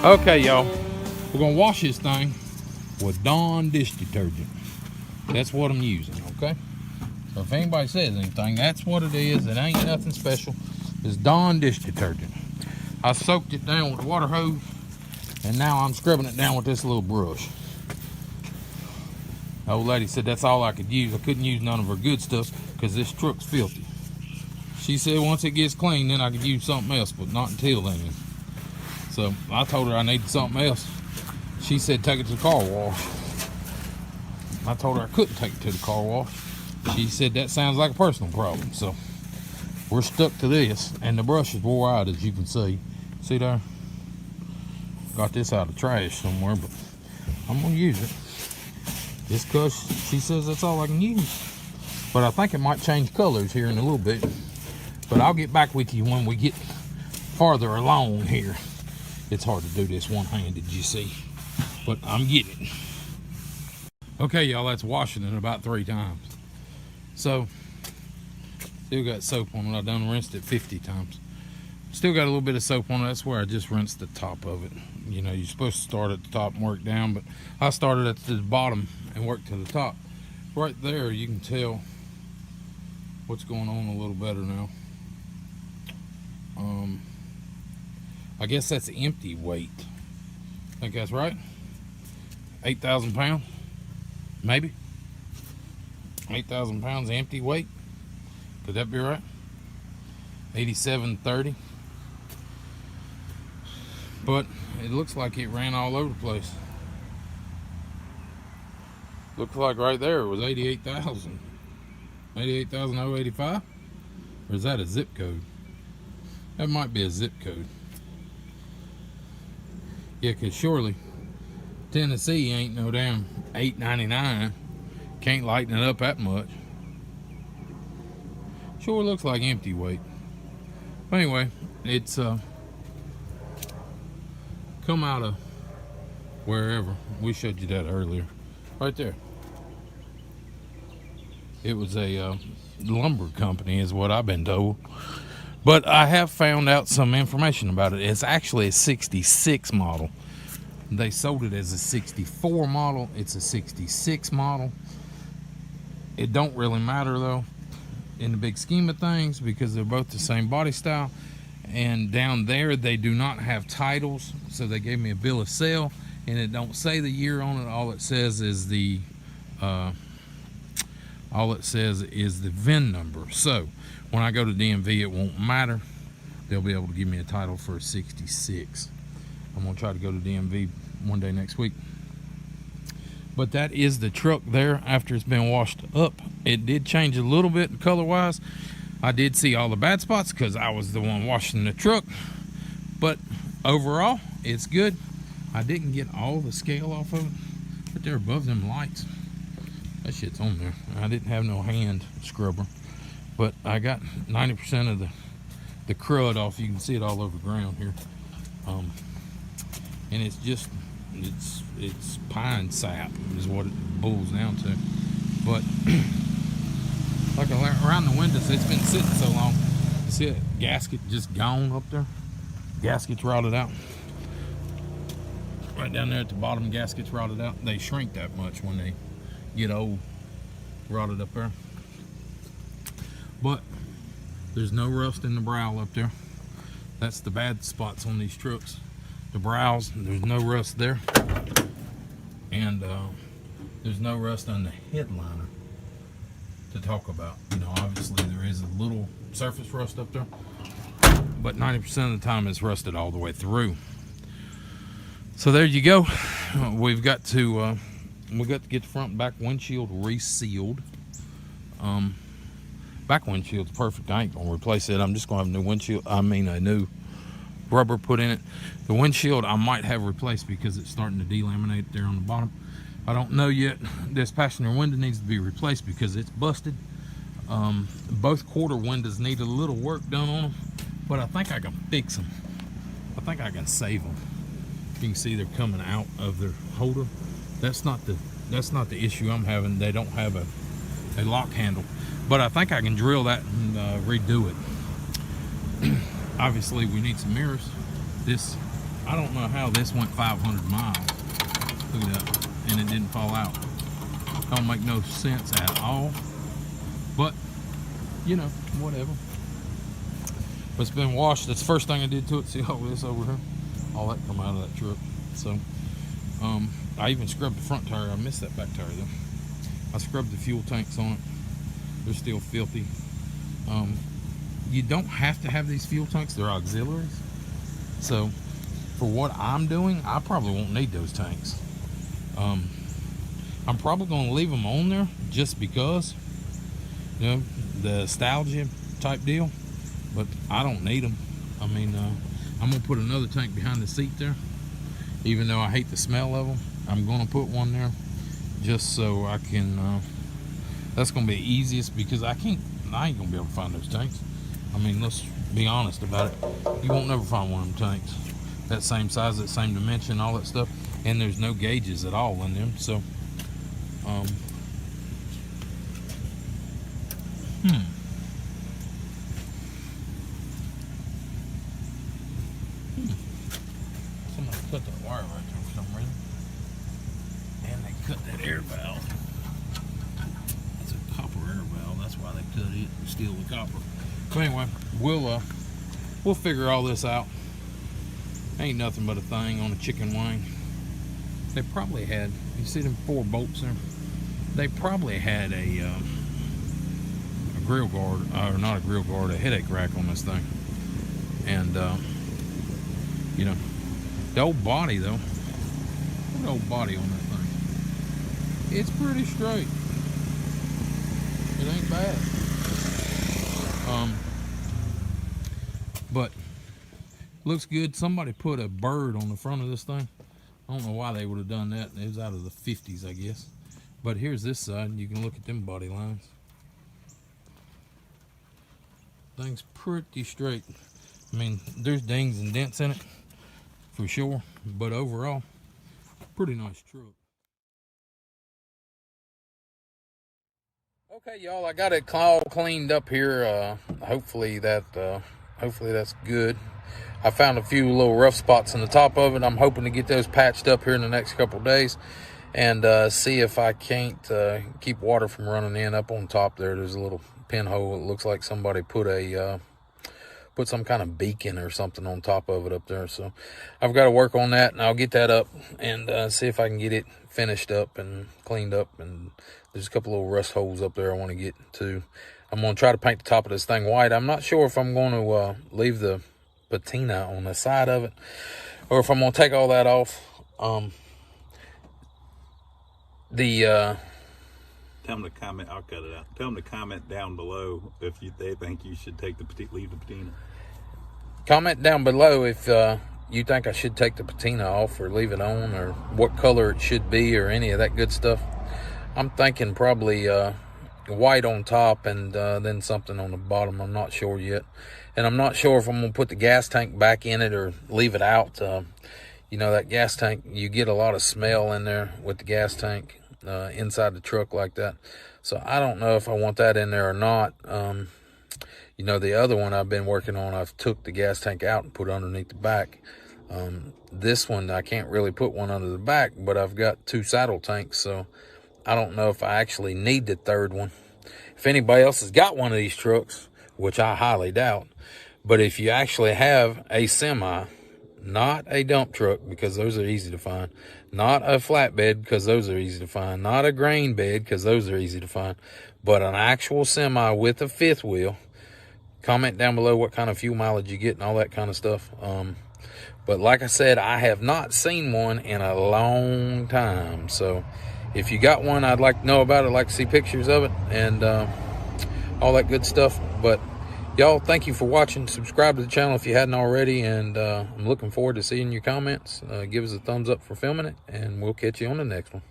Okay, y'all, we're gonna wash this thing with Dawn dish detergent. That's what I'm using, okay? So if anybody says anything, that's what it is. It ain't nothing special. It's Dawn dish detergent. I soaked it down with a water hose, and now I'm scrubbing it down with this little brush. The old lady said that's all I could use. I couldn't use none of her good stuff because this truck's filthy. She said once it gets clean, then I could use something else, but not until then. So I told her I needed something else. She said take it to the car wash. I told her I couldn't take it to the car wash. She said that sounds like a personal problem. So we're stuck to this, and the brush is wore out, as you can see. See there? Got this out of trash somewhere, but I'm gonna use it. Just because she says that's all I can use. But I think it might change colors here in a little bit. But I'll get back with you when we get farther along here. It's hard to do this one-handed, you see. But I'm getting it. Okay, y'all, that's washing it about 3 times. So, still got soap on it. I done rinsed it 50 times. Still got a little bit of soap on it. That's where I just rinsed the top of it. You know, you're supposed to start at the top and work down, but I started at the bottom and worked to the top. Right there, you can tell what's going on a little better now. I guess that's empty weight. I think that's right. 8,000 pounds, maybe. 8,000 pounds empty weight. Could that be right? 87.30. But it looks like it ran all over the place. Looks like right there it was 88,000. 88,085? Or is that a zip code? That might be a zip code. Yeah, because surely Tennessee ain't no damn 899. Can't lighten it up that much. Sure looks like empty weight. But anyway, it's come out of wherever. We showed you that earlier. Right there. It was a lumber company is what I've been told. But I have found out some information about it. It's actually a 66 model. They sold it as a 64 model. It's a 66 model. It don't really matter though in the big scheme of things because they're both the same body style. And down there they do not have titles, so they gave me a bill of sale and it don't say the year on it. All it says is the VIN number. So when I go to DMV, it won't matter. They'll be able to give me a title for a 66. I'm gonna try to go to DMV one day next week. But that is the truck there after it's been washed up. It did change a little bit color wise. I did see all the bad spots because I was the one washing the truck. But overall, it's good. I didn't get all the scale off of it, but they're above them lights. That shit's on there. I didn't have no hand scrubber, but I got 90% of the crud off. You can see it all over the ground here. And it's just, it's pine sap is what it boils down to. But like around the windows, it's been sitting so long. You see that gasket just gone up there? Gasket's rotted out. Right down there at the bottom, gasket's rotted out. They shrink that much when they get old. Rotted up there. But there's no rust in the brow up there. That's the bad spots on these trucks. The brows, there's no rust there. And there's no rust on the headliner to talk about. You know, obviously there is a little surface rust up there, but 90% of the time it's rusted all the way through. So there you go. We've got to get the front and back windshield resealed. Back windshield's perfect. I ain't gonna replace it. I'm just gonna have a new windshield. I mean a new rubber put in it. The windshield I might have replaced because it's starting to delaminate there on the bottom. I don't know yet. This passenger window needs to be replaced because it's busted. Both quarter windows need a little work done on them, but I think I can fix them. I think I can save them. You can see they're coming out of their holder. That's not the issue I'm having. They don't have a lock handle, but I think I can drill that and redo it. Obviously we need some mirrors. This I don't know how this went 500 miles. Look at that. And it didn't fall out. Don't make no sense at all. But, you know, whatever. But it's been washed. That's the first thing I did to it. See all this over here? All that come out of that truck. So, I even scrubbed the front tire. I missed that back tire though. I scrubbed the fuel tanks on it. They're still filthy. You don't have to have these fuel tanks. They're auxiliaries. So, for what I'm doing, I probably won't need those tanks. I'm probably going to leave them on there just because, you know, the nostalgia type deal. But I don't need them. I mean, I'm going to put another tank behind the seat there. Even though I hate the smell of them, I'm going to put one there just so I can, that's going to be the easiest because I ain't going to be able to find those tanks. I mean, let's be honest about it. You won't never find one of them tanks. That same size, that same dimension, all that stuff. And there's no gauges at all in them. So, Somebody cut that wire right there for some reason. And they cut that air valve. That's a copper air valve. That's why they cut it and steal the copper. So anyway, we'll figure all this out. Ain't nothing but a thing on a chicken wing. They probably had, you see them 4 bolts there? They probably had a grill guard, or not a grill guard, a headache rack on this thing. And, you know, the old body though, look at the old body on that thing. It's pretty straight. It ain't bad. But looks good. Somebody put a bird on the front of this thing. I don't know why they would have done that. It was out of the 50s, I guess. But here's this side. You can look at them body lines. Thing's pretty straight. I mean, there's dings and dents in it, for sure. But overall, pretty nice truck. Okay, y'all, I got it all cleaned up here. Hopefully that's good. I found a few little rough spots in the top of it. I'm hoping to get those patched up here in the next couple of days and see if I can't keep water from running in. Up on top there, there's a little pinhole. It looks like somebody put some kind of beacon or something on top of it up there. So I've got to work on that, and I'll get that up and see if I can get it finished up and cleaned up. And there's a couple little rust holes up there I want to get to. I'm going to try to paint the top of this thing white. I'm not sure if I'm going to leave the patina on the side of it or if I'm going to take all that off. Tell them to comment. I'll cut it out. Tell them to comment down below if they think you should leave the patina. Comment down below if you think I should take the patina off or leave it on, or what color it should be, or any of that good stuff. I'm thinking probably white on top and then something on the bottom. I'm not sure yet. And I'm not sure if I'm going to put the gas tank back in it or leave it out. You know, that gas tank, you get a lot of smell in there with the gas tank inside the truck like that. So I don't know if I want that in there or not. You know, the other one I've been working on, I've took the gas tank out and put it underneath the back. This one, I can't really put one under the back, but I've got 2 saddle tanks, so I don't know if I actually need the 3rd one. If anybody else has got one of these trucks, which I highly doubt, but if you actually have a semi, not a dump truck, because those are easy to find, not a flatbed, because those are easy to find, not a grain bed, because those are easy to find, but an actual semi with a 5th wheel, comment down below what kind of fuel mileage you get and all that kind of stuff. But like I said, I have not seen one in a long time. So if you got one, I'd like to know about it. I'd like to see pictures of it and all that good stuff. But y'all, thank you for watching. Subscribe to the channel if you hadn't already. And I'm looking forward to seeing your comments. Give us a thumbs up for filming it. And we'll catch you on the next one.